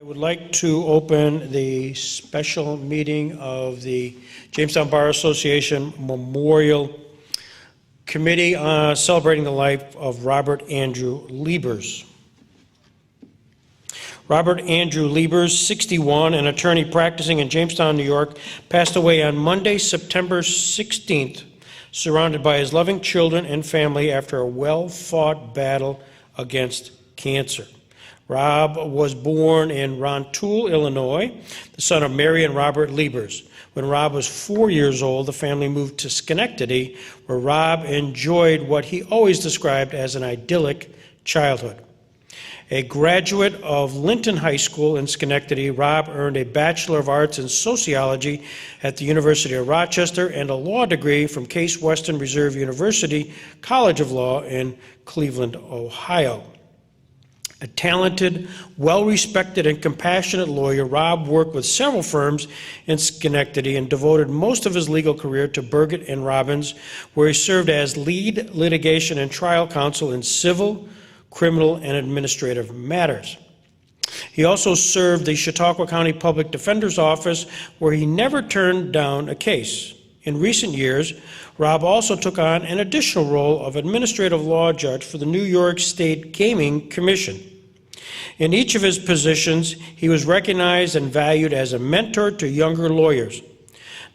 I would like to open the special meeting of the Jamestown Bar Association Memorial Committee celebrating the life of Robert Andrew Liebers. Robert Andrew Liebers, 61, an attorney practicing in Jamestown, New York, passed away on Monday, September 16th, surrounded by his loving children and family after a well-fought battle against cancer. Rob was born in Rontoul, Illinois, the son of Mary and Robert Liebers. When Rob was 4 years old, the family moved to Schenectady, where Rob enjoyed what he always described as an idyllic childhood. A graduate of Linton High School in Schenectady, Rob earned a Bachelor of Arts in Sociology at the University of Rochester and a law degree from Case Western Reserve University College of Law in Cleveland, Ohio. A talented, well-respected, and compassionate lawyer, Rob worked with several firms in Schenectady and devoted most of his legal career to Birgit and Robbins, where he served as lead litigation and trial counsel in civil, criminal, and administrative matters. He also served the Chautauqua County Public Defender's Office, where he never turned down a case. In recent years, Rob also took on an additional role of administrative law judge for the New York State Gaming Commission. In each of his positions, he was recognized and valued as a mentor to younger lawyers.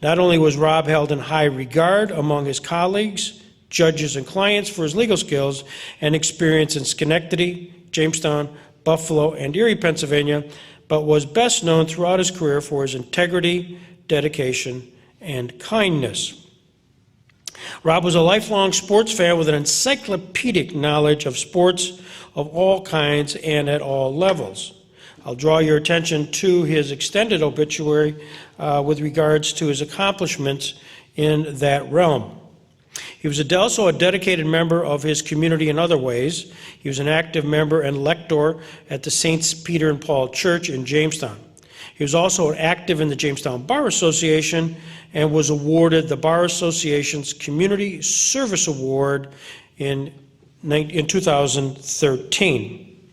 Not only was Rob held in high regard among his colleagues, judges, and clients for his legal skills and experience in Schenectady, Jamestown, Buffalo, and Erie, Pennsylvania, but was best known throughout his career for his integrity, dedication, and kindness. Rob was a lifelong sports fan with an encyclopedic knowledge of sports of all kinds and at all levels. I'll draw your attention to his extended obituary with regards to his accomplishments in that realm. He was also a dedicated member of his community in other ways. He was an active member and lector at the St. Peter and Paul Church in Jamestown. He was also active in the Jamestown Bar Association and was awarded the Bar Association's Community Service Award in 2013.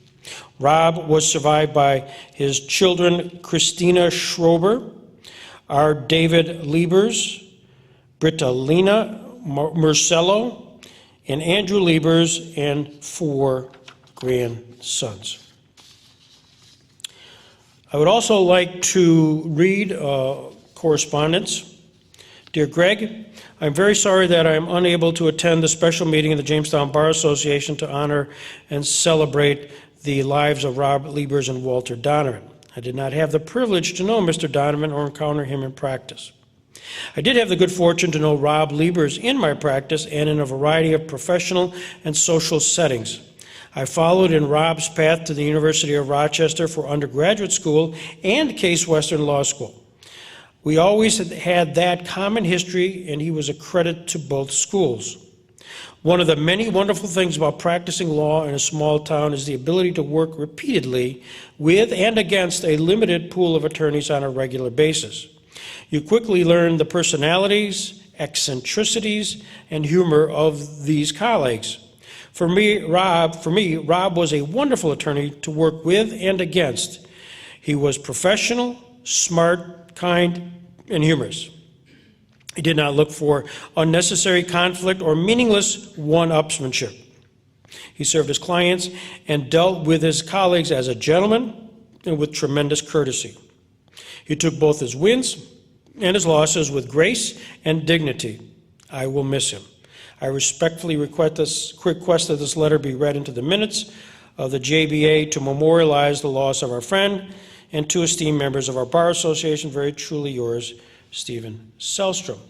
Rob was survived by his children, Christina Schrober, R. David Liebers, Britalina Marcello, and Andrew Liebers, and 4 grandsons. I would also like to read correspondence. Dear Greg, I'm very sorry that I'm unable to attend the special meeting of the Jamestown Bar Association to honor and celebrate the lives of Rob Liebers and Walter Donovan. I did not have the privilege to know Mr. Donovan or encounter him in practice. I did have the good fortune to know Rob Liebers in my practice and in a variety of professional and social settings. I followed in Rob's path to the University of Rochester for undergraduate school and Case Western Law School. We always had that common history, and he was a credit to both schools. One of the many wonderful things about practicing law in a small town is the ability to work repeatedly with and against a limited pool of attorneys on a regular basis. You quickly learn the personalities, eccentricities, and humor of these colleagues. For me, Rob was a wonderful attorney to work with and against. He was professional, smart, kind, and humorous. He did not look for unnecessary conflict or meaningless one-upsmanship. He served his clients and dealt with his colleagues as a gentleman and with tremendous courtesy. He took both his wins and his losses with grace and dignity. I will miss him. I respectfully request that this letter be read into the minutes of the JBA to memorialize the loss of our friend and 2 esteemed members of our Bar Association. Very truly yours, Stephen Selstrom.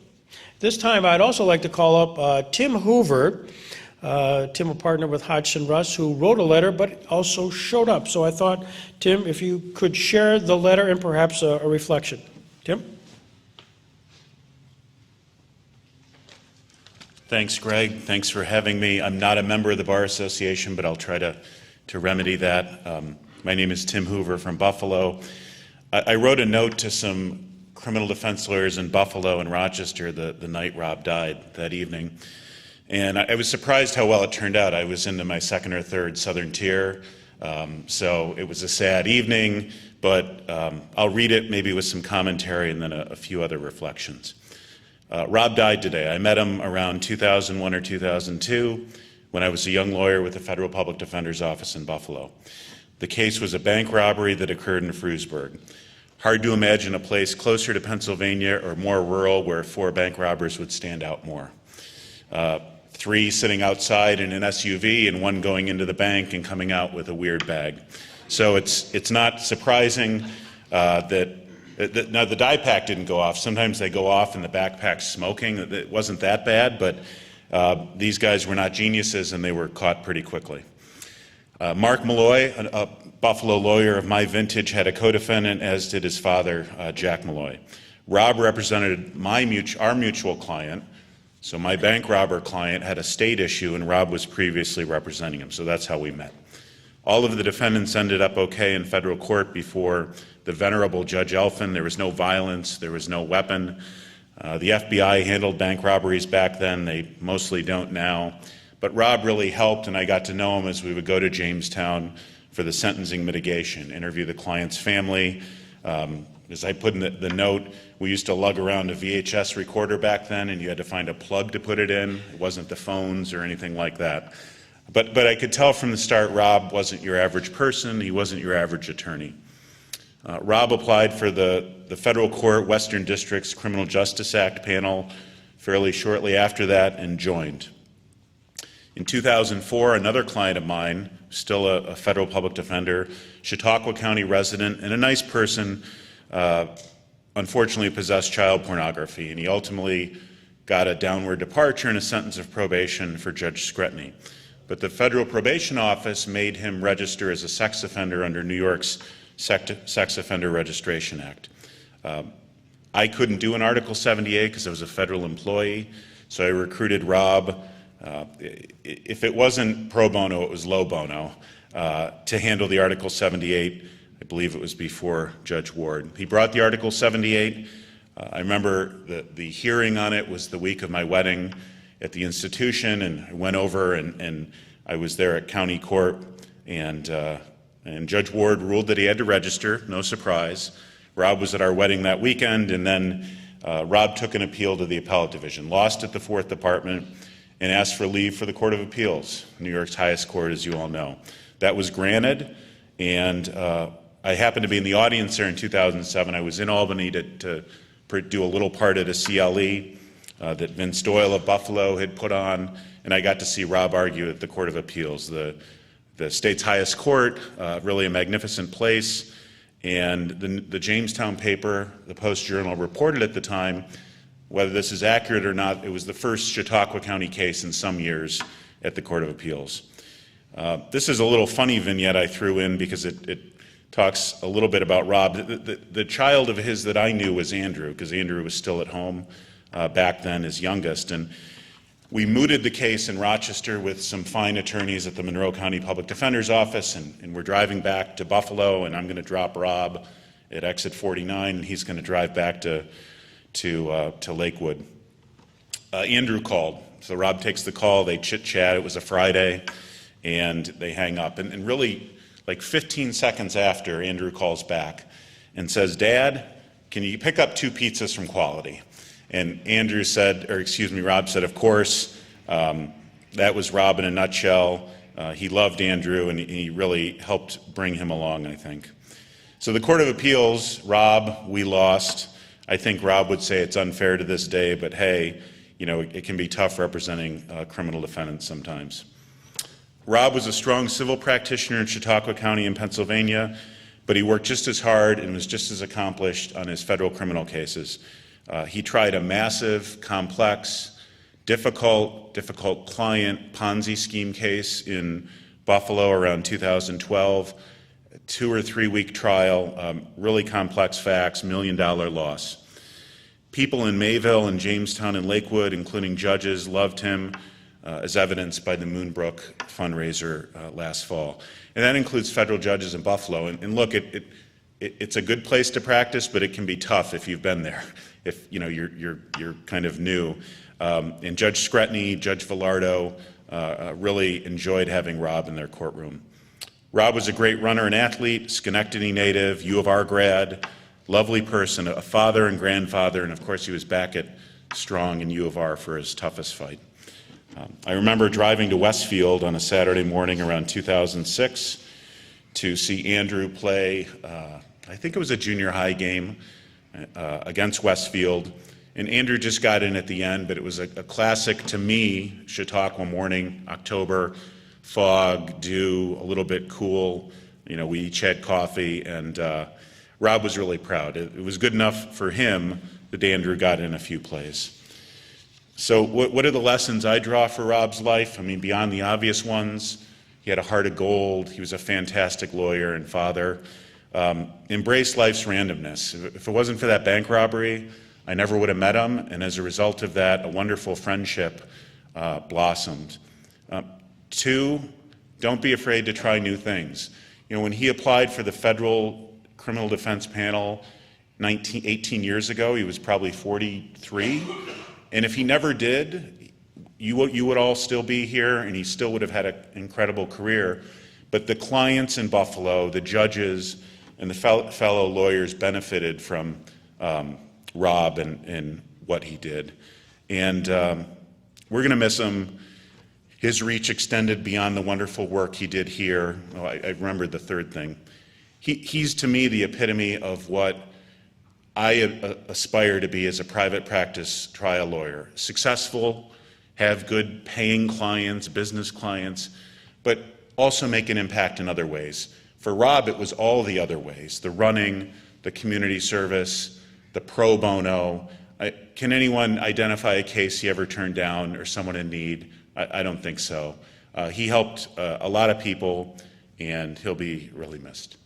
This time, I'd also like to call up Tim Hoover, Tim, a partner with Hodgson Russ, who wrote a letter but also showed up. So I thought, Tim, if you could share the letter and perhaps a reflection. Tim? Thanks, Greg. Thanks for having me. I'm not a member of the Bar Association, but I'll try to remedy that. My name is Tim Hoover from Buffalo. I wrote a note to some criminal defense lawyers in Buffalo and Rochester the night Rob died that evening. And I was surprised how well it turned out. I was into my 2nd or 3rd Southern tier. So it was a sad evening, but I'll read it maybe with some commentary and then a few other reflections. Rob died today. I met him around 2001 or 2002 when I was a young lawyer with the Federal Public Defender's Office in Buffalo. The case was a bank robbery that occurred in Frewsburg. Hard to imagine a place closer to Pennsylvania or more rural where 4 bank robbers would stand out more. 3 sitting outside in an SUV and 1 going into the bank and coming out with a weird bag. So it's not surprising that now the die pack didn't go off. Sometimes they go off and the backpack's smoking. It wasn't that bad, but these guys were not geniuses and they were caught pretty quickly. Mark Malloy, a Buffalo lawyer of my vintage, had a co-defendant, as did his father, Jack Malloy. Rob represented our mutual client, so my bank robber client had a state issue and Rob was previously representing him, so that's how we met. All of the defendants ended up okay in federal court before the venerable Judge Elfin. There was no violence, there was no weapon. The FBI handled bank robberies back then, they mostly don't now. But Rob really helped, and I got to know him as we would go to Jamestown for the sentencing mitigation, interview the client's family. As I put in the note, we used to lug around a VHS recorder back then, and you had to find a plug to put it in. It wasn't the phones or anything like that. But I could tell from the start Rob wasn't your average person, he wasn't your average attorney. Rob applied for the federal court Western District's Criminal Justice Act panel fairly shortly after that and joined. In 2004, another client of mine, still a federal public defender, Chautauqua County resident and a nice person, unfortunately possessed child pornography, and he ultimately got a downward departure and a sentence of probation for Judge Scretany. But the Federal Probation Office made him register as a sex offender under New York's Sex Offender Registration Act. I couldn't do an Article 78 because I was a federal employee, so I recruited Rob. If it wasn't pro bono, it was low bono, to handle the Article 78. I believe it was before Judge Ward. He brought the Article 78. I remember the hearing on it was the week of my wedding at the institution, and I went over and I was there at county court, and Judge Ward ruled that he had to register, no surprise. Rob was at our wedding that weekend, and then Rob took an appeal to the appellate division, lost at the 4th Department, and asked for leave for the Court of Appeals, New York's highest court, as you all know. That was granted, and I happened to be in the audience there in 2007. I was in Albany to do a little part at a CLE that Vince Doyle of Buffalo had put on, and I got to see Rob argue at the Court of Appeals, the state's highest court, really a magnificent place. And the Jamestown paper, the Post-Journal, reported at the time, whether this is accurate or not, it was the first Chautauqua County case in some years at the Court of Appeals. This is a little funny vignette I threw in because it talks a little bit about Rob. The child of his that I knew was Andrew, because Andrew was still at home back then, his youngest. And we mooted the case in Rochester with some fine attorneys at the Monroe County Public Defender's Office, and we're driving back to Buffalo, and I'm going to drop Rob at exit 49, and he's going to drive back to Lakewood. Andrew called. So Rob takes the call, they chit-chat, it was a Friday, and they hang up. And really, like 15 seconds after, Andrew calls back and says, "Dad, can you pick up 2 pizzas from Quality?" And Rob said, "Of course." That was Rob in a nutshell. He loved Andrew, and he really helped bring him along, I think. So the Court of Appeals, Rob, we lost. I think Rob would say it's unfair to this day, but hey, it can be tough representing criminal defendants sometimes. Rob was a strong civil practitioner in Chautauqua County in Pennsylvania, but he worked just as hard and was just as accomplished on his federal criminal cases. He tried a massive, complex, difficult client Ponzi scheme case in Buffalo around 2012, 2 or 3 week trial, really complex facts, $1 million loss. People in Mayville and Jamestown and Lakewood, including judges, loved him, as evidenced by the Moonbrook fundraiser last fall. And that includes federal judges in Buffalo. And look, it's a good place to practice, but it can be tough if you've been there, if you're kind of new. And Judge Scretany, Judge Villardo really enjoyed having Rob in their courtroom. Rob was a great runner and athlete, Schenectady native, U of R grad, lovely person, a father and grandfather, and of course he was back at Strong in U of R for his toughest fight. I remember driving to Westfield on a Saturday morning around 2006 to see Andrew play, I think it was a junior high game against Westfield. And Andrew just got in at the end, but it was a classic to me, Chautauqua morning, October, fog, dew, a little bit cool. You know, we each had coffee, and Rob was really proud. It was good enough for him that Andrew got in a few plays. So what are the lessons I draw for Rob's life? I mean, beyond the obvious ones, he had a heart of gold. He was a fantastic lawyer and father. Embrace life's randomness. If it wasn't for that bank robbery, I never would have met him, and as a result of that, a wonderful friendship blossomed. 2, don't be afraid to try new things. You know, when he applied for the federal criminal defense panel 18 years ago, he was probably 43. And if he never did, you would all still be here, and he still would have had an incredible career. But the clients in Buffalo, the judges, and the fellow lawyers benefited from Rob and what he did. And we're going to miss him. His reach extended beyond the wonderful work he did here. Oh, I remembered the third thing. He's, to me, the epitome of what I aspire to be as a private practice trial lawyer. Successful, have good paying clients, business clients, but also make an impact in other ways. For Rob, it was all the other ways: the running, the community service, the pro bono. Can anyone identify a case he ever turned down or someone in need? I don't think so. He helped a lot of people, and he'll be really missed.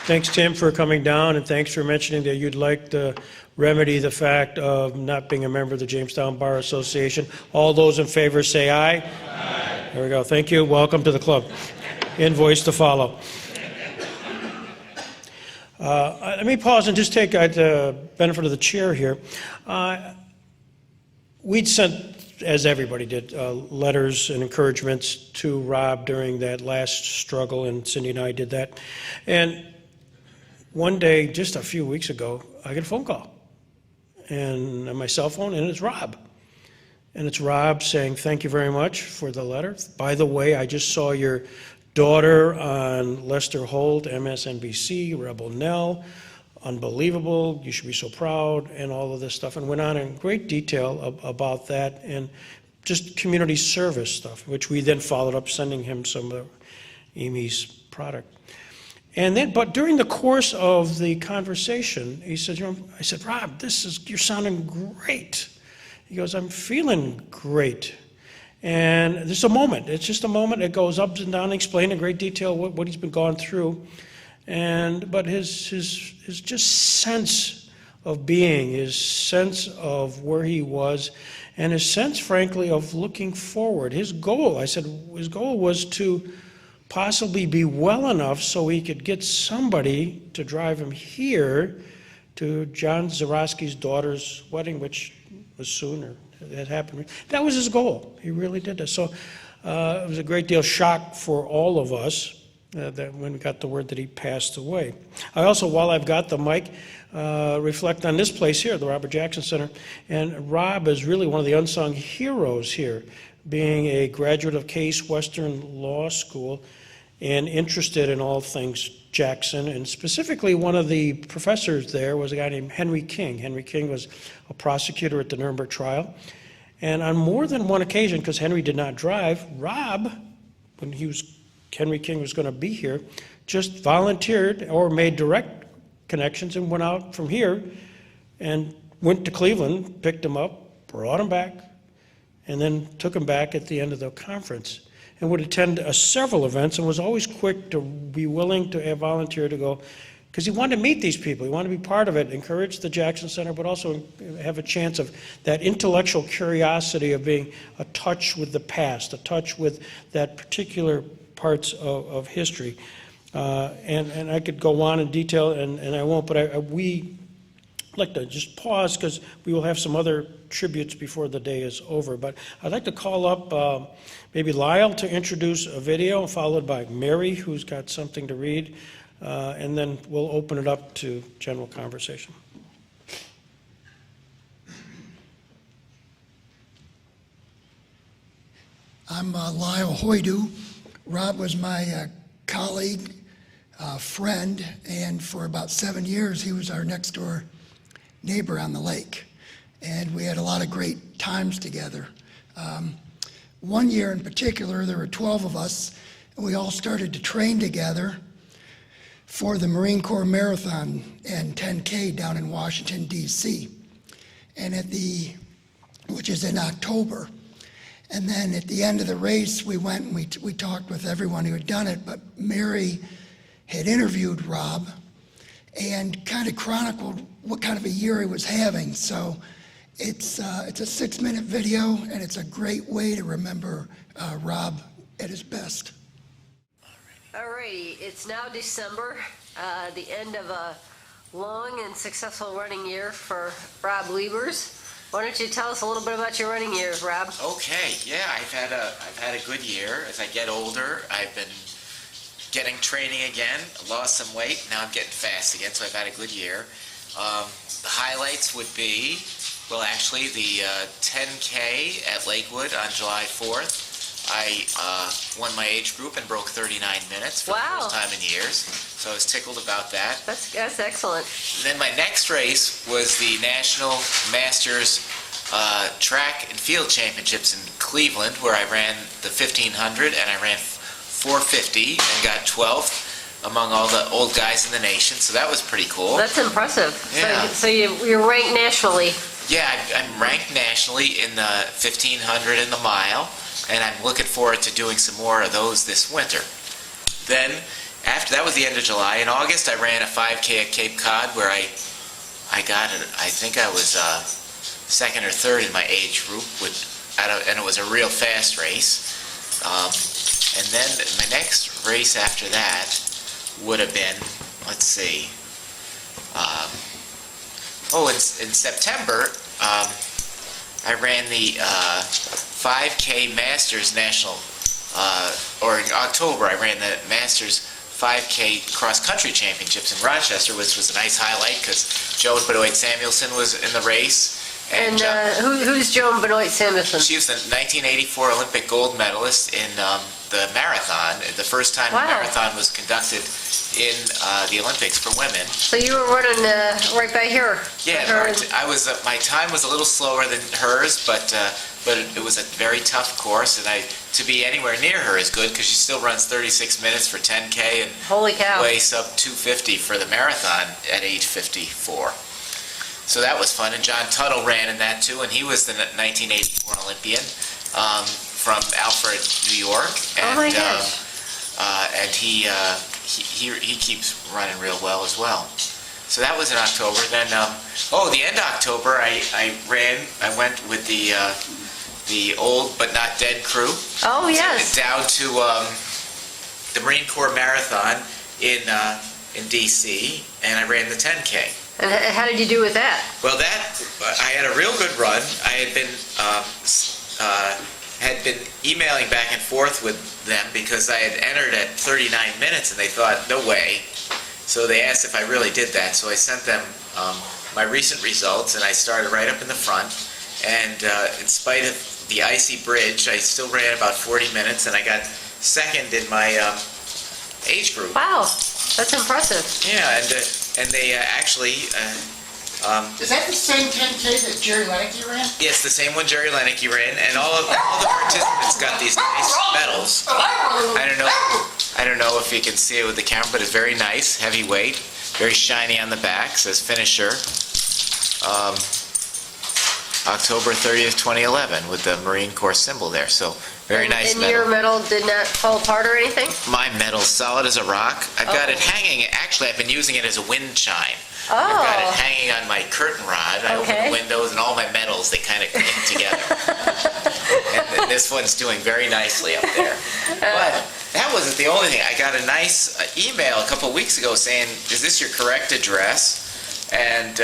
Thanks, Tim, for coming down, and thanks for mentioning that you'd like to remedy the fact of not being a member of the Jamestown Bar Association. All those in favor say aye. Aye. There we go. Thank you. Welcome to the club. Invoice to follow. Let me pause and just take the benefit of the chair here. We'd sent, as everybody did, letters and encouragements to Rob during that last struggle, and Cindy and I did that. And one day, just a few weeks ago, I get a phone call, and on my cell phone, and it's Rob. And it's Rob saying, "Thank you very much for the letter. By the way, I just saw your daughter on Lester Holt, MSNBC, Rebel Nell. Unbelievable. You should be so proud," and all of this stuff. And went on in great detail about that and just community service stuff, which we then followed up sending him some of Amy's product. And then, but during the course of the conversation, he said, I said, "Rob, you're sounding great." He goes, "I'm feeling great." And there's a moment. It's just a moment. It goes up and down, explain in great detail what he's been gone through. But his just sense of being, his sense of where he was, and his sense, frankly, of looking forward. His goal was to possibly be well enough so he could get somebody to drive him here to John Zarowski's daughter's wedding, which was sooner. That happened. That was his goal. He really did that. So it was a great deal of shock for all of us that when we got the word that he passed away. I also, while I've got the mic, reflect on this place here, the Robert Jackson Center. And Rob is really one of the unsung heroes here, being a graduate of Case Western Law School and interested in all things Jackson. And specifically, one of the professors there was a guy named Henry King. Henry King was a prosecutor at the Nuremberg trial. And on more than one occasion, because Henry did not drive, Rob, when Henry King was going to be here, just volunteered or made direct connections and went out from here and went to Cleveland, picked him up, brought him back, and then took him back at the end of the conference, and would attend several events and was always quick to be willing to volunteer to go, because he wanted to meet these people. He wanted to be part of it, encourage the Jackson Center, but also have a chance of that intellectual curiosity of being a touch with the past, a touch with that particular parts of history. And I could go on in detail, and I won't, but we I'd like to just pause because we will have some other tributes before the day is over. But I'd like to call up maybe Lyle to introduce a video, followed by Mary, who's got something to read, and then we'll open it up to general conversation. I'm Lyle Hoydu. Rob was my colleague, friend, and for about 7 years he was our next door neighbor on the lake. And we had a lot of great times together. One year in particular, there were 12 of us, and we all started to train together for the Marine Corps Marathon and 10K down in Washington, D.C. And which is in October. And then at the end of the race, we went and we talked with everyone who had done it, but Mary had interviewed Rob and kind of chronicled what kind of a year he was having. So it's a 6-minute video, and it's a great way to remember Rob at his best. Alrighty, it's now December, the end of a long and successful running year for Rob Liebers. Why don't you tell us a little bit about your running years, Rob? Okay, yeah, I've had a good year. As I get older, I've been getting training again, lost some weight, now I'm getting fast again, so I've had a good year. The highlights would be, well, actually, the 10K at Lakewood on July 4th. I won my age group and broke 39 minutes for the first time in years, so I was tickled about that. That's excellent. And then my next race was the National Masters Track and Field Championships in Cleveland, where I ran the 1500 and I ran 450 and got 12th among all the old guys in the nation, so that was pretty cool. That's impressive. Yeah. So you're ranked nationally. Yeah, I'm ranked nationally in the 1500 and the mile, and I'm looking forward to doing some more of those this winter. Then, after that was the end of July. In August, I ran a 5K at Cape Cod where I got it. I think I was second or third in my age group, and it was a real fast race. And then my next race after that would have been, let's see, in September, I ran the 5K Masters National, or in October, I ran the Masters 5K Cross Country Championships in Rochester, which was a nice highlight because Joan Benoit Samuelson was in the race. And who's Joan Benoit Samuelson? She was the 1984 Olympic gold medalist in the marathon, the first time the marathon was conducted in the Olympics for women. So you were running right by here. Yeah, my time was a little slower than hers, but it was a very tough course, and to be anywhere near her is good because she still runs 36 minutes for 10K and holy cow, way sub 250 for the marathon at age 54. So that was fun, and John Tuttle ran in that too, and he was the 1984 Olympian from Alfred, New York. And, oh my gosh! And he keeps running real well as well. So that was in October. Then, the end of October, I went with the old but not dead crew. Oh yes. Down to the Marine Corps Marathon in D.C., and I ran the 10K. And how did you do with that? Well, I had a real good run. I had been emailing back and forth with them because I had entered at 39 minutes, and they thought, no way. So they asked if I really did that. So I sent them my recent results, and I started right up in the front. And in spite of the icy bridge, I still ran about 40 minutes, and I got second in my age group. Wow, that's impressive. Yeah, and they actually... is that the same 10K that Jerry Lennicky ran? Yes, the same one Jerry Lennicky ran, and all the participants got these nice medals. I don't know if you can see it with the camera, but it's very nice, heavyweight, very shiny on the back. Says finisher, October 30th, 2011, with the Marine Corps symbol there. So very nice medal. And your medal did not fall apart or anything? My medal's solid as a rock. I've got it hanging. Actually, I've been using it as a wind chime. Oh. I've got it hanging on my curtain rod. I open the windows, and all my medals, they kind of click together. And this one's doing very nicely up there. But that wasn't the only thing. I got a nice email a couple weeks ago saying, is this your correct address? and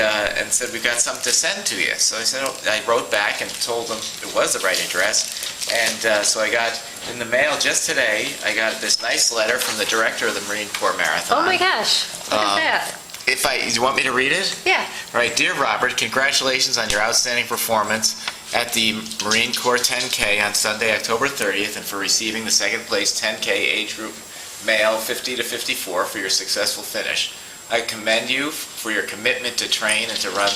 said, we've got something to send to you. So I said, I wrote back and told them it was the right address. And so I got in the mail just today, I got this nice letter from the director of the Marine Corps Marathon. Oh my gosh, look at that. You want me to read it? Yeah. All right, dear Robert, congratulations on your outstanding performance at the Marine Corps 10K on Sunday, October 30th, and for receiving the second place 10K age group male 50 to 54 for your successful finish. I commend you for your commitment to train and to run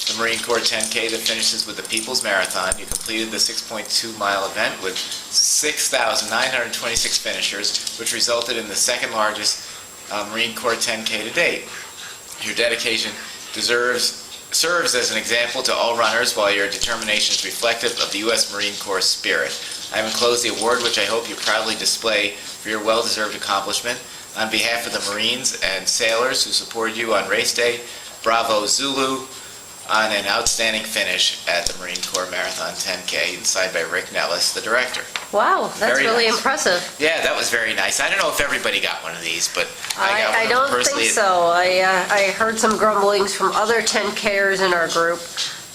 the Marine Corps 10K that finishes with the People's Marathon. You completed the 6.2-mile event with 6,926 finishers, which resulted in the second largest Marine Corps 10K to date. Your dedication serves as an example to all runners, while your determination is reflective of the U.S. Marine Corps spirit. I have enclosed the award, which I hope you proudly display for your well-deserved accomplishment. On behalf of the Marines and sailors who supported you on race day, bravo Zulu on an outstanding finish at the Marine Corps Marathon 10K, and signed by Rick Nellis, the director. Wow, that's Very really nice. Impressive. Yeah, that was very nice. I don't know if everybody got one of these, but I got one I of them don't personally. think so. I heard some grumblings from other 10Kers in our group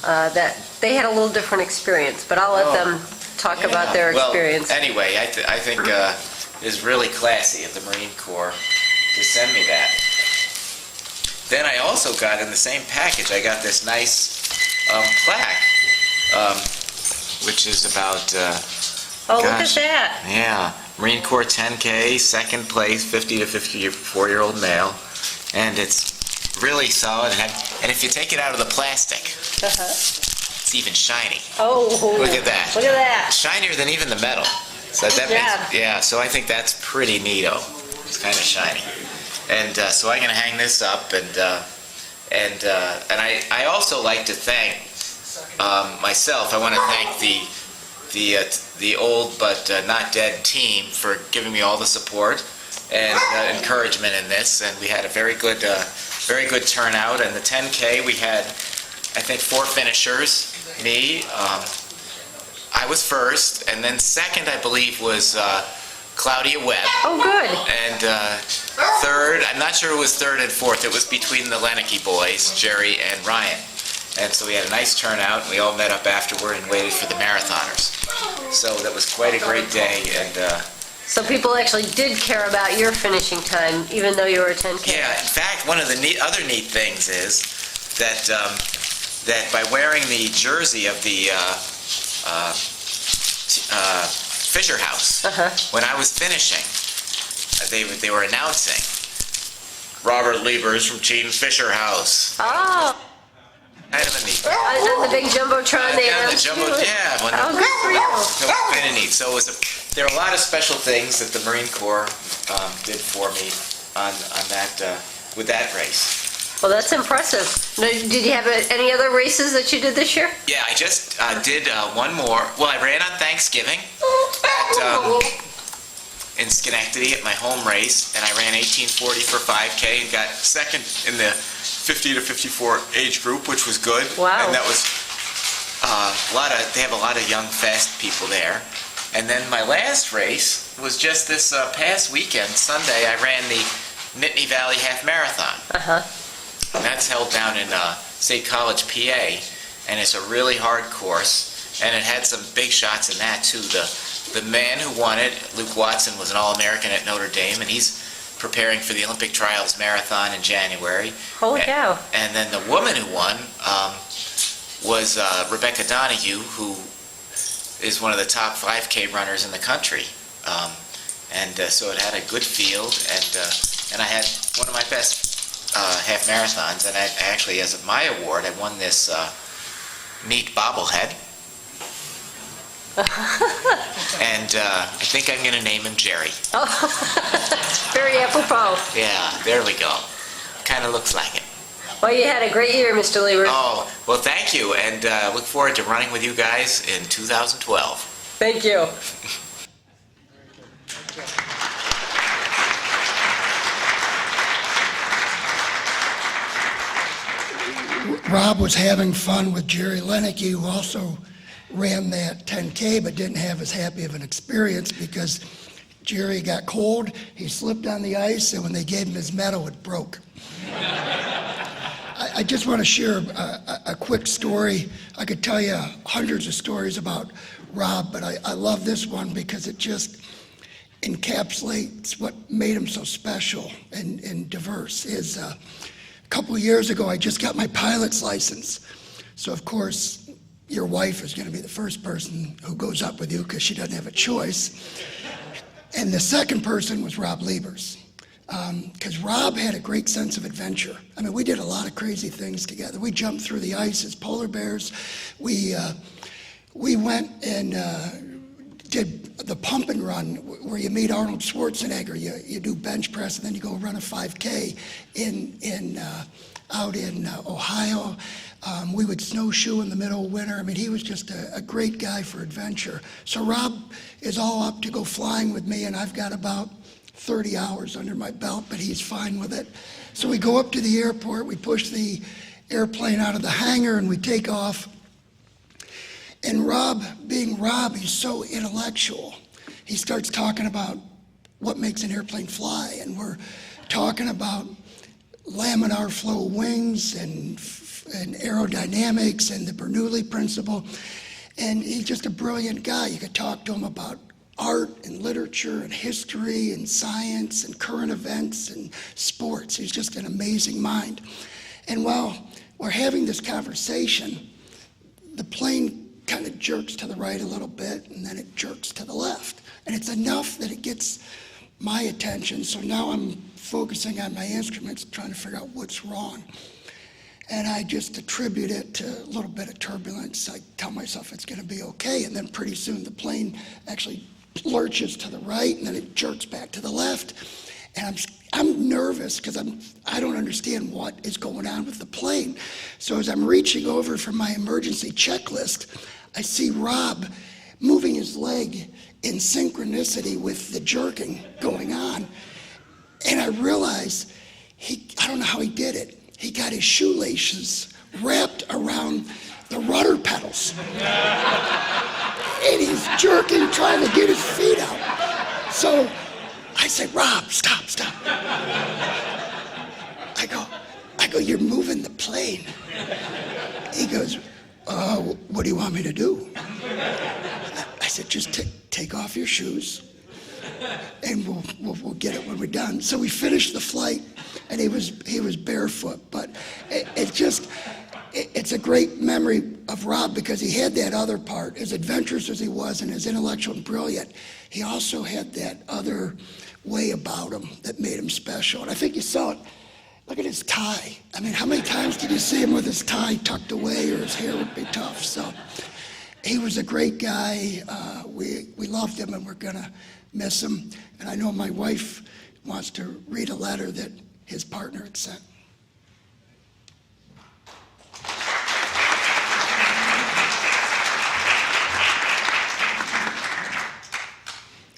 that they had a little different experience, but I'll let them talk about their experience. Well, anyway, I think it's really classy of the Marine Corps to send me that. Then I also got in the same package, I got this nice plaque, which is about, Oh, gosh. look at that. yeah, Marine Corps 10K, second place, 50 to 54-year-old male, and it's really solid. And if you take it out of the plastic, it's even shiny. Oh. Look at that. Look at that. Shinier than even the metal. So Good job. yeah, so I think that's pretty neato. It's kind of shiny. And so I'm going to hang this up, and I also like to thank myself. I want to thank the old but not dead team for giving me all the support and encouragement in this. And we had a very good turnout. And the 10K, we had, I think, 4 finishers. Me, I was first, and then second, I believe, was Claudia Webb. Oh, good. And third, I'm not sure it was third and fourth. It was between the Lenicky boys, Jerry and Ryan. And so we had a nice turnout, and we all met up afterward and waited for the marathoners. So that was quite a great day. And So people actually did care about your finishing time, even though you were a 10K. yeah, in fact, one of the other neat things is that that by wearing the jersey of the Fisher House, when I was finishing, they were announcing Robert Liebers from Cheaton Fisher House. Oh, Kind of a neat. on the big Jumbotron they Yeah, the announced jumbo. you. Yeah, when Oh, good for you. that was kind of neat. So it was there are a lot of special things that the Marine Corps did for me on that with that race. Well, that's impressive. Now, did you have any other races that you did this year? Yeah, I just did one more. Well, I ran on Thanksgiving in Schenectady at my home race, and I ran 18:40 for 5K and got second in the 50 to 54 age group, which was good. Wow. And that was they have a lot of young, fast people there. And then my last race was just this past weekend, Sunday. I ran the Nittany Valley Half Marathon. And that's held down in State College, PA, and it's a really hard course, and it had some big shots in that too. The man who won it, Luke Watson, was an All-American at Notre Dame, and he's preparing for the Olympic Trials Marathon in January. Holy cow. And then the woman who won was Rebecca Donahue, who is one of the top 5K runners in the country. So it had a good field, and I had one of my best half marathons, and I actually, as of my award, I won this neat bobblehead. And I think I'm going to name him Jerry. Oh, very apropos. Yeah, there we go. Kind of looks like it. Well, you had a great year, Mr. Liebers. Oh, well, thank you, and look forward to running with you guys in 2012. Thank you. Rob was having fun with Jerry Lenicky, who also ran that 10K but didn't have as happy of an experience because Jerry got cold, he slipped on the ice, and when they gave him his medal, it broke. I just want to share a quick story. I could tell you hundreds of stories about Rob, but I love this one because it just encapsulates what made him so special and diverse. A couple of years ago, I just got my pilot's license. So of course, your wife is going to be the first person who goes up with you because she doesn't have a choice. And the second person was Rob Liebers. Because Rob had a great sense of adventure. I mean, we did a lot of crazy things together. We jumped through the ice as polar bears. We went and did the pump and run where you meet Arnold Schwarzenegger. You do bench press and then you go run a 5K out in Ohio. We would snowshoe in the middle of winter. I mean, he was just a great guy for adventure. So Rob is all up to go flying with me, and I've got about 30 hours under my belt, but he's fine with it. So we go up to the airport, we push the airplane out of the hangar, and we take off. And Rob, being Rob, he's so intellectual. He starts talking about what makes an airplane fly, and we're talking about laminar flow wings and aerodynamics and the Bernoulli principle. And he's just a brilliant guy. You could talk to him about art and literature and history and science and current events and sports. He's just an amazing mind. And while we're having this conversation, the plane kind of jerks to the right a little bit, and then it jerks to the left. And it's enough that it gets my attention, so now I'm focusing on my instruments, trying to figure out what's wrong. And I just attribute it to a little bit of turbulence. I tell myself it's going to be okay, and then pretty soon the plane actually lurches to the right, and then it jerks back to the left. And I'm nervous because I don't understand what is going on with the plane. So as I'm reaching over for my emergency checklist, I see Rob moving his leg in synchronicity with the jerking going on. And I realize I don't know how he did it. He got his shoelaces wrapped around the rudder pedals. And he's jerking, trying to get his feet out. So I say, Rob, stop. I go, you're moving the plane. He goes, what do you want me to do? I said, just take off your shoes and we'll get it when we're done. So we finished the flight, and he was barefoot, but it's a great memory of Rob because he had that other part. As adventurous as he was and as intellectual and brilliant, he also had that other way about him that made him special. And I think you saw it. Look at his tie. I mean, how many times did you see him with his tie tucked away, or his hair would be tough? So he was a great guy. We loved him, and we're gonna miss him. And I know my wife wants to read a letter that his partner had sent.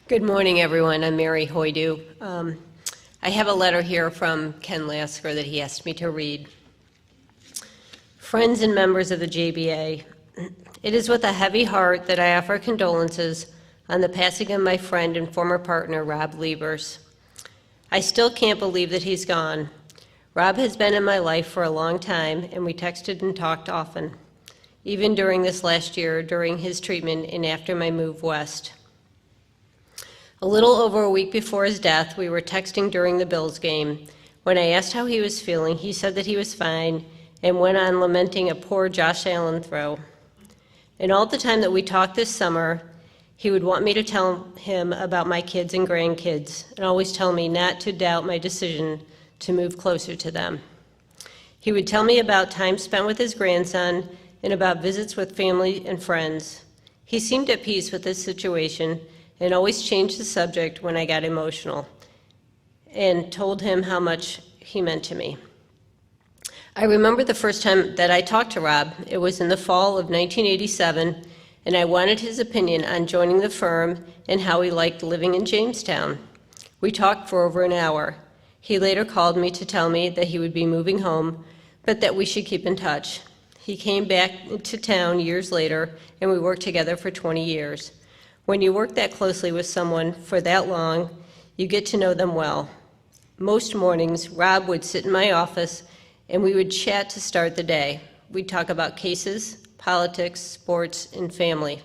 Good morning, everyone. I'm Mary Hoydu. I have a letter here from Ken Lasker that he asked me to read. Friends and members of the JBA, it is with a heavy heart that I offer condolences on the passing of my friend and former partner, Rob Liebers. I still can't believe that he's gone. Rob has been in my life for a long time, and we texted and talked often, even during this last year, during his treatment and after my move west. A little over a week before his death, we were texting during the Bills game. When I asked how he was feeling, he said that he was fine and went on lamenting a poor Josh Allen throw. And all the time that we talked this summer, he would want me to tell him about my kids and grandkids and always tell me not to doubt my decision to move closer to them. He would tell me about time spent with his grandson and about visits with family and friends. He seemed at peace with this situation and always changed the subject when I got emotional and told him how much he meant to me. I remember the first time that I talked to Rob. It was in the fall of 1987, and I wanted his opinion on joining the firm and how he liked living in Jamestown. We talked for over an hour. He later called me to tell me that he would be moving home, but that we should keep in touch. He came back to town years later, and we worked together for 20 years. When you work that closely with someone for that long, you get to know them well. Most mornings, Rob would sit in my office and we would chat to start the day. We'd talk about cases, politics, sports, and family.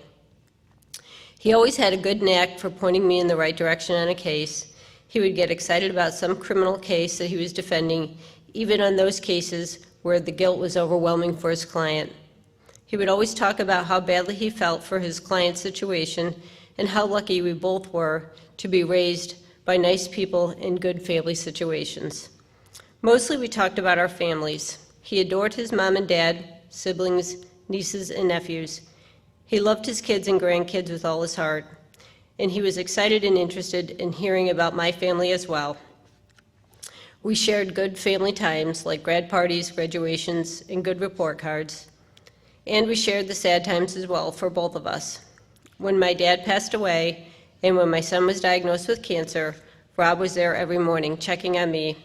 He always had a good knack for pointing me in the right direction on a case. He would get excited about some criminal case that he was defending, even on those cases where the guilt was overwhelming for his client. He would always talk about how badly he felt for his client's situation and how lucky we both were to be raised by nice people in good family situations. Mostly we talked about our families. He adored his mom and dad, siblings, nieces, and nephews. He loved his kids and grandkids with all his heart, and he was excited and interested in hearing about my family as well. We shared good family times like grad parties, graduations, and good report cards. And we shared the sad times as well for both of us. When my dad passed away and when my son was diagnosed with cancer, Rob was there every morning checking on me,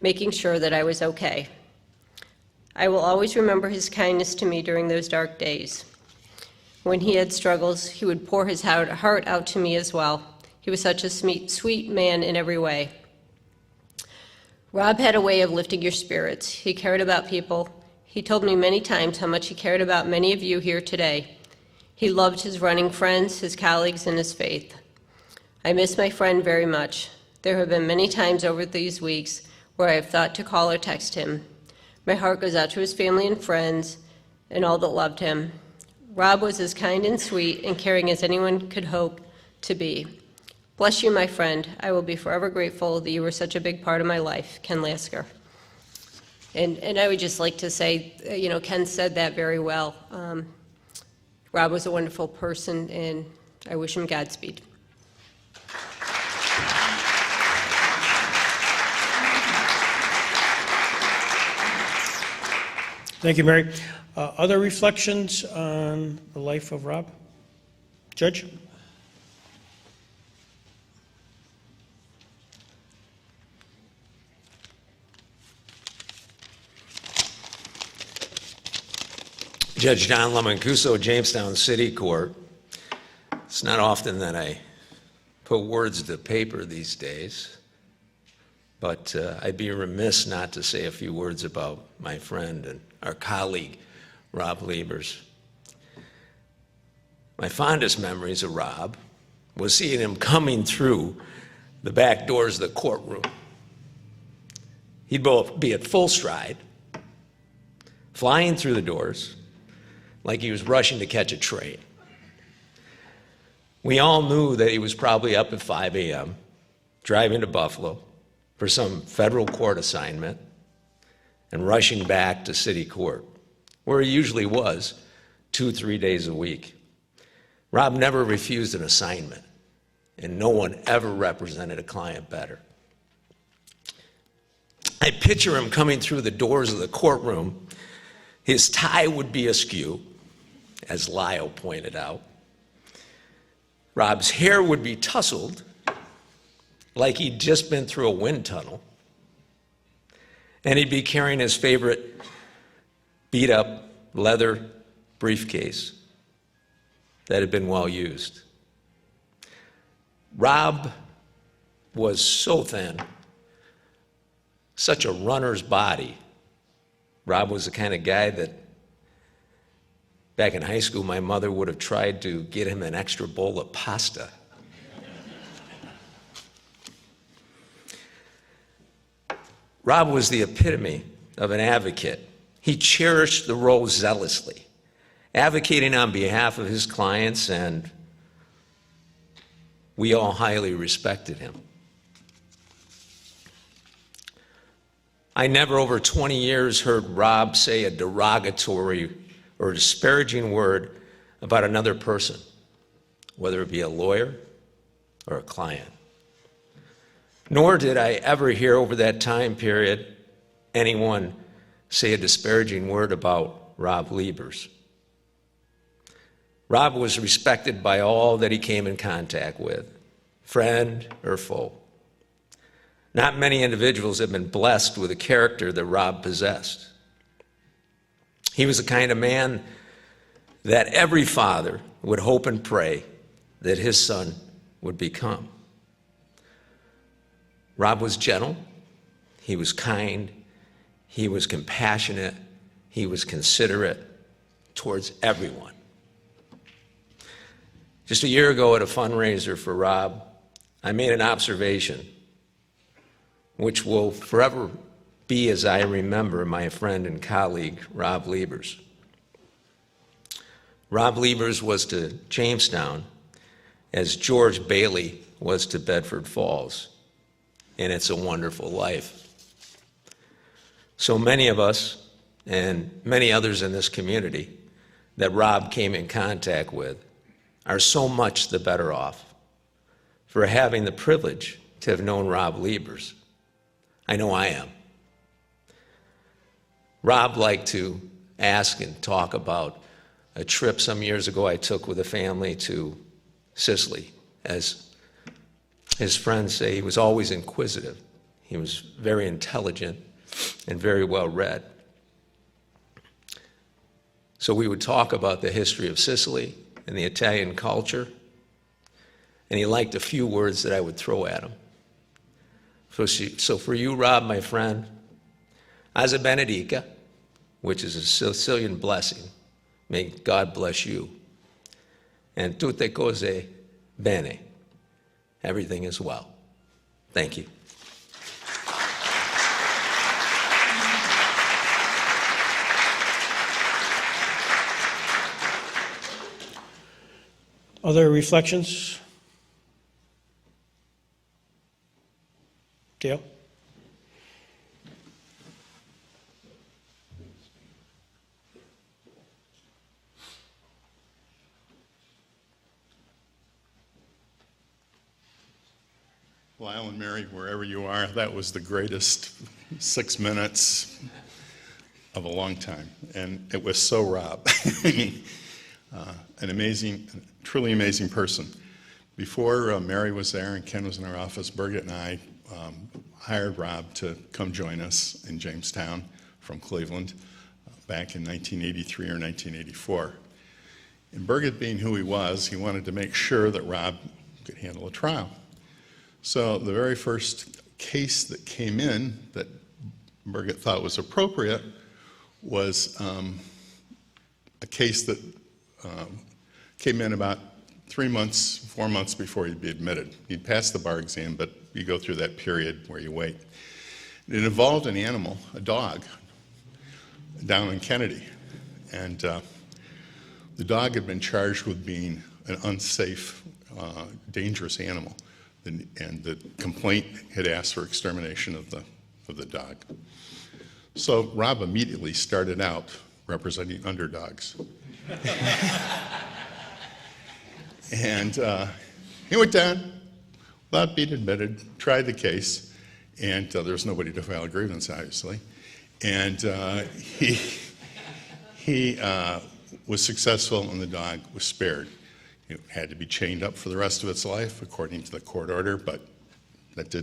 making sure that I was okay. I will always remember his kindness to me during those dark days. When he had struggles, he would pour his heart out to me as well. He was such a sweet man in every way. Rob had a way of lifting your spirits. He cared about people. He told me many times how much he cared about many of you here today. He loved his running friends, his colleagues, and his faith. I miss my friend very much. There have been many times over these weeks where I have thought to call or text him. My heart goes out to his family and friends and all that loved him. Rob was as kind and sweet and caring as anyone could hope to be. Bless you, my friend. I will be forever grateful that you were such a big part of my life. Ken Lasker. And I would just like to say, Ken said that very well. Rob was a wonderful person, and I wish him Godspeed. Thank you, Mary. Other reflections on the life of Rob? Judge? Judge Don Lamancuso, Jamestown City Court. It's not often that I put words to paper these days, but I'd be remiss not to say a few words about my friend and our colleague, Rob Liebers. My fondest memories of Rob was seeing him coming through the back doors of the courtroom. He'd both be at full stride, flying through the doors, like he was rushing to catch a train. We all knew that he was probably up at 5 a.m., driving to Buffalo for some federal court assignment and rushing back to city court, where he usually was 2-3 days a week. Rob never refused an assignment, and no one ever represented a client better. I picture him coming through the doors of the courtroom. His tie would be askew, as Lyle pointed out. Rob's hair would be tousled, like he'd just been through a wind tunnel. And he'd be carrying his favorite beat-up leather briefcase that had been well used. Rob was so thin, such a runner's body. Rob was the kind of guy that back in high school, my mother would have tried to get him an extra bowl of pasta. Rob was the epitome of an advocate. He cherished the role zealously, advocating on behalf of his clients, and we all highly respected him. I never over 20 years heard Rob say a derogatory or disparaging word about another person, whether it be a lawyer or a client. Nor did I ever hear over that time period anyone say a disparaging word about Rob Liebers. Rob was respected by all that he came in contact with, friend or foe. Not many individuals have been blessed with a character that Rob possessed. He was the kind of man that every father would hope and pray that his son would become. Rob was gentle, he was kind, He was compassionate. He was considerate towards everyone. Just a year ago at a fundraiser for Rob, I made an observation which will forever be as I remember my friend and colleague, Rob Liebers. Rob Liebers was to Jamestown as George Bailey was to Bedford Falls, and it's a wonderful life. So many of us, and many others in this community, that Rob came in contact with are so much the better off for having the privilege to have known Rob Liebers. I know I am. Rob liked to ask and talk about a trip some years ago I took with a family to Sicily. As his friends say, he was always inquisitive. He was very intelligent and very well read. So we would talk about the history of Sicily and the Italian culture, and he liked a few words that I would throw at him. So for you, Rob, my friend, as a benedica, which is a Sicilian blessing, may God bless you. And tutte cose bene, everything is well. Thank you. Other reflections? Dale? Lyle and Mary, wherever you are, that was the greatest 6 minutes of a long time. And it was so Rob. An amazing, truly amazing person. Before Mary was there and Ken was in our office, Birgit and I hired Rob to come join us in Jamestown from Cleveland back in 1983 or 1984. And Birgit, being who he was, he wanted to make sure that Rob could handle a trial. So the very first case that came in that Birgit thought was appropriate was a case that came in about 4 months before he'd be admitted. He'd passed the bar exam, but you go through that period where you wait. It involved an animal, a dog, down in Kennedy. And the dog had been charged with being an unsafe, dangerous animal. And the complaint had asked for extermination of the dog. So Rob immediately started out representing underdogs. And he went down, without being admitted, tried the case, and there was nobody to file a grievance, obviously. And he was successful, and the dog was spared. It had to be chained up for the rest of its life, according to the court order, but that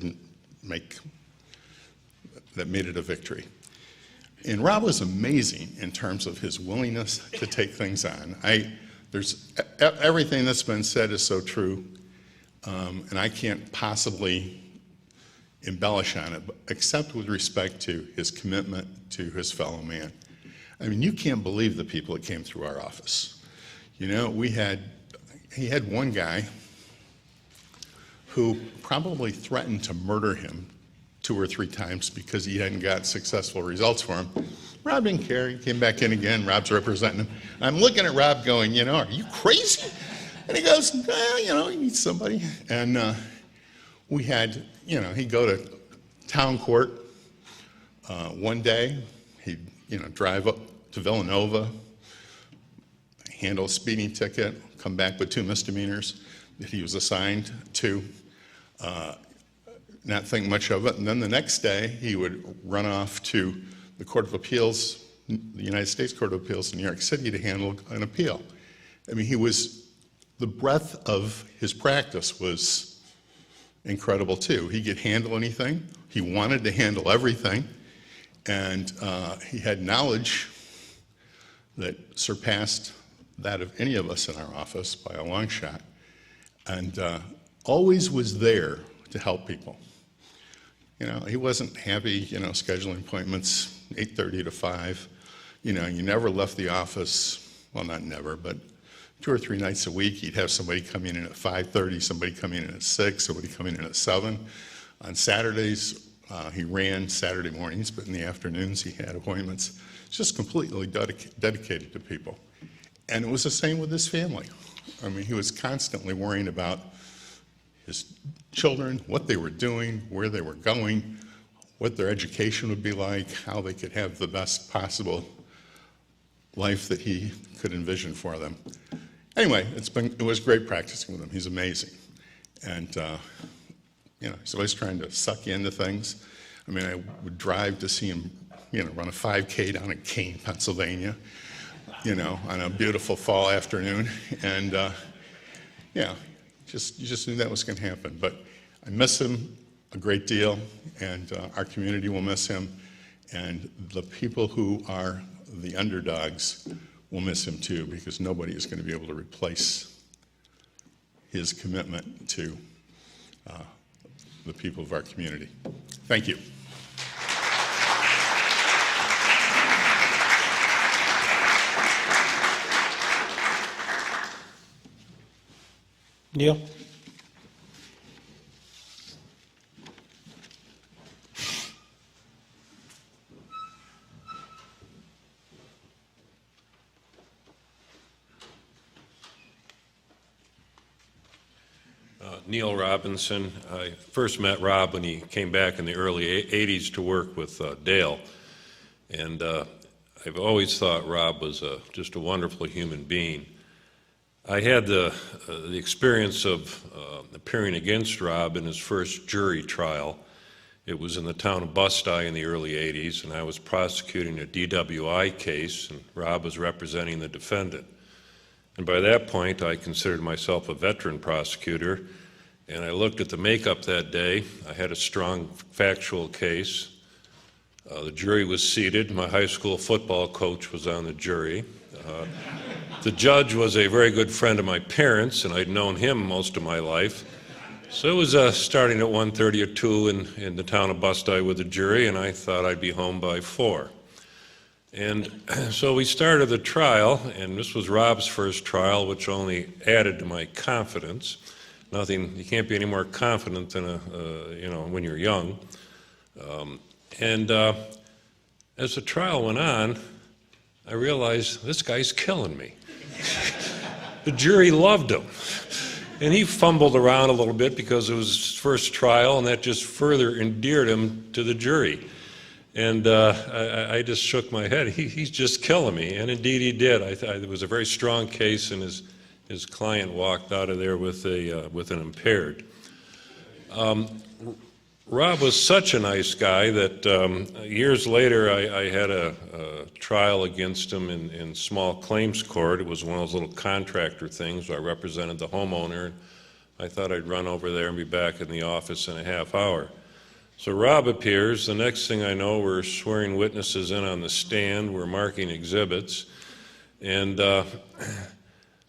made it a victory. And Rob was amazing in terms of his willingness to take things on. Everything that's been said is so true, and I can't possibly embellish on it, except with respect to his commitment to his fellow man. I mean, you can't believe the people that came through our office. You know, he had one guy who probably threatened to murder him 2 or 3 times because he hadn't got successful results for him. Rob didn't care. He came back in again. Rob's representing him. I'm looking at Rob going, are you crazy? And he goes, he needs somebody. And we had, he'd go to town court one day. He'd, drive up to Villanova, handle a speeding ticket, come back with 2 misdemeanors that he was assigned to, not think much of it. And then the next day, he would run off to the Court of Appeals, the United States Court of Appeals in New York City to handle an appeal. I mean, the breadth of his practice was incredible too. He could handle anything. He wanted to handle everything. And he had knowledge that surpassed that of any of us in our office by a long shot. And always was there to help people. You know, he wasn't happy, you know, scheduling appointments 8:30 to 5. You know, you never left the office, well, not never, but 2 or 3 nights a week, he'd have somebody coming in at 5:30, somebody coming in at 6, somebody coming in at 7. On Saturdays, he ran Saturday mornings, but in the afternoons, he had appointments. Just completely dedicated to people. And it was the same with his family. I mean, he was constantly worrying about his children, what they were doing, where they were going, what their education would be like, how they could have the best possible life that he could envision for them. Anyway, it was great practicing with him. He's amazing. And, you know, he's always trying to suck you into things. I mean, I would drive to see him, you know, run a 5K down in Kane, Pennsylvania, you know, on a beautiful fall afternoon. And, yeah, you just knew that was going to happen. But I miss him a great deal, and our community will miss him. And the people who are the underdogs will miss him too, because nobody is going to be able to replace his commitment to the people of our community. Thank you. Neil? Neil Robinson. I first met Rob when he came back in the early 80s to work with Dale. And I've always thought Rob was just a wonderful human being. I had the experience of appearing against Rob in his first jury trial. It was in the town of Bustye in the early 80s, and I was prosecuting a DWI case, and Rob was representing the defendant. And by that point, I considered myself a veteran prosecutor, and I looked at the makeup that day. I had a strong factual case. The jury was seated. My high school football coach was on the jury. The judge was a very good friend of my parents, and I'd known him most of my life. So it was starting at 1:30 or 2 in the town of Bustye with the jury, and I thought I'd be home by 4. And so we started the trial, and this was Rob's first trial, which only added to my confidence. You can't be any more confident than when you're young. As the trial went on, I realized this guy's killing me. The jury loved him. And he fumbled around a little bit because it was his first trial, and that just further endeared him to the jury. And I just shook my head. He's just killing me. And indeed he did. It was a very strong case, and his client walked out of there with an impaired. Rob was such a nice guy that years later I had a trial against him in small claims court. It was one of those little contractor things where I represented the homeowner. I thought I'd run over there and be back in the office in a half hour. So Rob appears. The next thing I know, we're swearing witnesses in on the stand. We're marking exhibits. And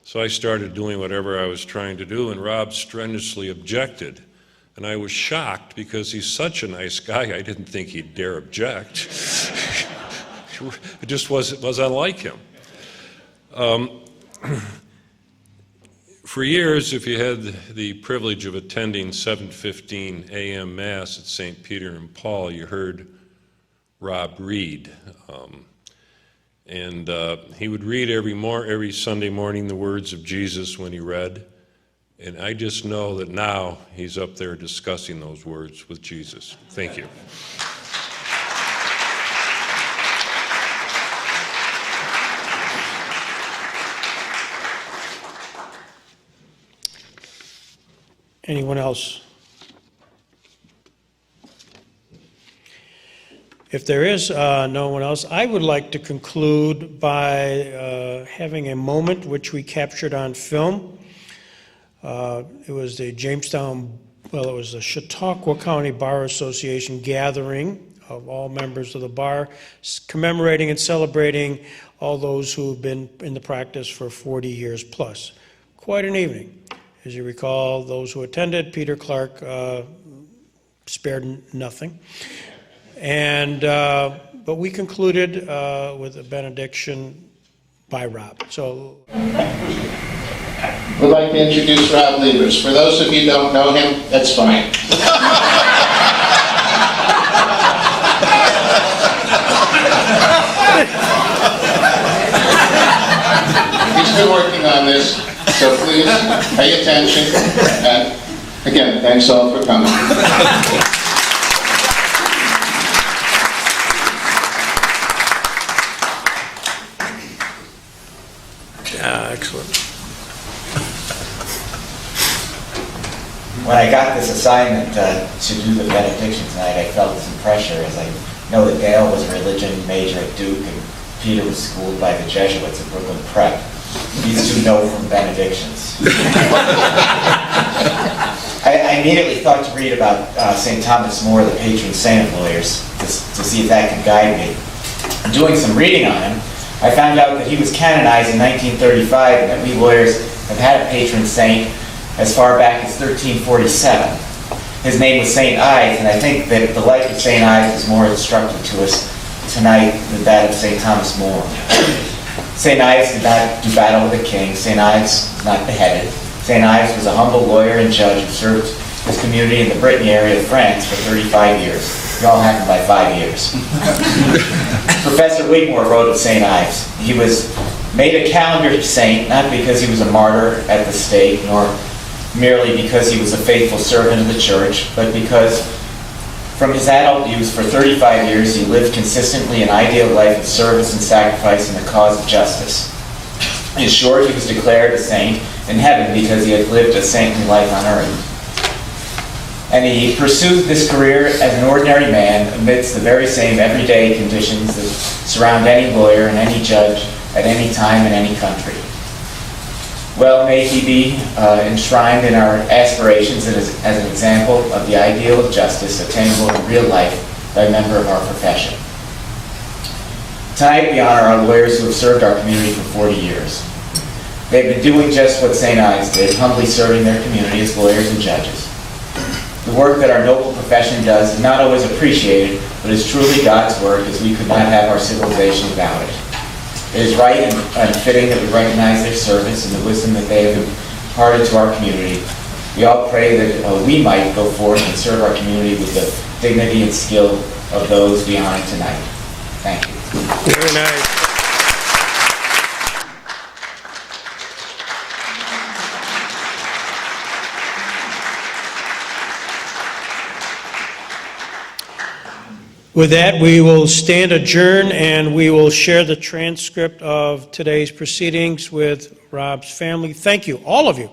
so I started doing whatever I was trying to do, and Rob strenuously objected. And I was shocked because he's such a nice guy, I didn't think he'd dare object. It just was unlike him. For years, if you had the privilege of attending 7:15 a.m. Mass at St. Peter and Paul, you heard Rob read. He would read every Sunday morning the words of Jesus when he read. And I just know that now he's up there discussing those words with Jesus. Thank you. Anyone else? If there is no one else, I would like to conclude by having a moment which we captured on film. It was the Chautauqua County Bar Association gathering of all members of the bar, commemorating and celebrating all those who have been in the practice for 40 years plus. Quite an evening. As you recall, those who attended, Peter Clark spared nothing. And, but we concluded with a benediction by Rob. So, We'd like to introduce Rob Liebers. For those of you who don't know him, that's fine. He's been working on this, so please pay attention. And again, thanks all for coming. excellent. When I got this assignment to do the benediction tonight, I felt some pressure, as I know that Dale was a religion major at Duke and Peter was schooled by the Jesuits at Brooklyn Prep. These two know from benedictions. I immediately thought to read about St. Thomas More, the patron saint of lawyers, to see if that could guide me. Doing some reading on him, I found out that he was canonized in 1935 and that we lawyers have had a patron saint as far back as 1347. His name was St. Ives, and I think that the life of St. Ives is more instructive to us tonight than that of St. Thomas More. St. Ives did not do battle with the king. St. Ives was not beheaded. St. Ives was a humble lawyer and judge who served his community in the Brittany area of France for 35 years. It all happened by 5 years. Professor Wigmore wrote of St. Ives. He was made a calendar saint, not because he was a martyr at the stake, nor merely because he was a faithful servant of the church, but because from his adult youth for 35 years he lived consistently an ideal life of service and sacrifice in the cause of justice. In short, he was declared a saint in heaven because he had lived a saintly life on earth. And he pursued this career as an ordinary man amidst the very same everyday conditions that surround any lawyer and any judge at any time in any country. Well, may he be enshrined in our aspirations as an example of the ideal of justice attainable in real life by a member of our profession. Tonight we honor our lawyers who have served our community for 40 years. They've been doing just what St. Ives did, humbly serving their community as lawyers and judges. The work that our noble profession does is not always appreciated, but is truly God's work, as we could not have our civilization without it. It is right and fitting that we recognize their service and the wisdom that they have imparted to our community. We all pray that we might go forth and serve our community with the dignity and skill of those we honor tonight. Thank you. Very nice. With that, we will stand adjourned and we will share the transcript of today's proceedings with Rob's family. Thank you, all of you,